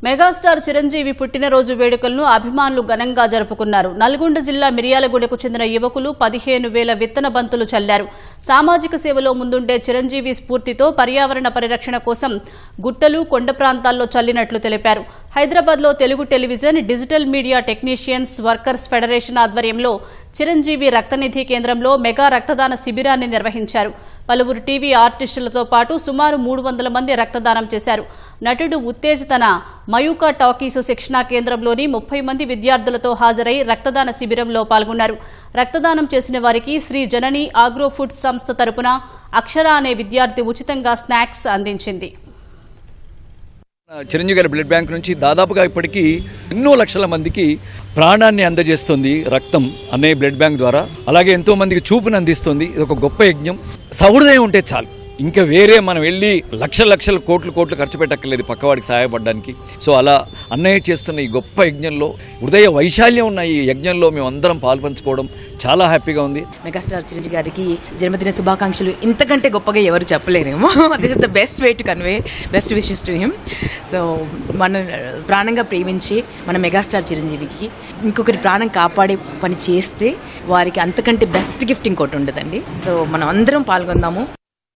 Megastar Chiranjeevi పుట్టినరోజు వేడుకలను అభిమానులు ఘనంగా జరుపుకున్నారు. నల్గొండ జిల్లా మిర్యాలగూడకు చెందిన యువకులు 15,000 విత్తన బంతులు చల్లారు. సామాజిక సేవలో ముందుండే చిరంజీవి స్ఫూర్తితో పర్యావరణ పరిరక్షణ కోసం గుట్టలు, కొండ ప్రాంతాల్లో చల్లినట్లు తెలిపారు. హైదరాబాద్లో Telugu television, digital media technicians workers federation ఆధ్వర్యంలో చిరంజీవి రక్తనిధి కేంద్రంలో మెగా రక్తదాన శిబిరాన్ని నిర్వహించారు. పలువురు టీవీ ఆర్టిస్టులతో పాటు సుమారు 300 మంది రక్తదానం చేశారు. నటుడు ఉత్తేజ్ తన మయూకా టాకీస్ శిక్షణా కేంద్రంలోని 30 మంది విద్యార్థులతో హాజరై రక్తదాన శిబిరంలో పాల్గొన్నారు. రక్తదానం చేసిన వారికి శ్రీ జనని ఆగ్రో ఫుడ్స్ సంస్థ తరపున అక్షర అనే విద్యార్థి ఉచితంగా స్నాక్స్ అందించింది. చిరంజీవి గారి బ్లడ్ బ్యాంక్ నుంచి దాదాపుగా ఇప్పటికీ ఎన్నో లక్షల మందికి ప్రాణాన్ని అందజేస్తుంది రక్తం అనే బ్లడ్ బ్యాంక్ ద్వారా. అలాగే ఎంతో మందికి చూపుని అందిస్తుంది. ఇది ఒక గొప్ప యజ్ఞం. సహృదయం ఉంటే చాలు, ఇంకా వేరే మనం వెళ్ళి లక్షల కోట్లు ఖర్చు పెట్టక్కర్లేదు పక్కవాడికి సహాయపడడానికి. సో అలా అన్నయ్య చేస్తున్న ఈ గొప్ప యజ్ఞంలో హృదయ వైశాల్యం ఉన్న ఈ యజ్ఞంలో మేము అందరం పాల్పంచుకోవడం చాలా హ్యాపీగా ఉంది. మెగాస్టార్ చిరంజీవి గారికి జన్మదిన శుభాకాంక్షలు. ఇంతకంటే గొప్పగా ఎవరు చెప్పలేరేమో. This is the best way to convey best wishes to him. So మన ప్రాణంగా ప్రేమించి మన మెగాస్టార్ చిరంజీవికి ఇంకొకరి ప్రాణం కాపాడే పని చేస్తే వారికి అంతకంటే బెస్ట్ గిఫ్ట్ ఇంకోటి ఉండదండి. సో మనం అందరం పాల్గొందాము.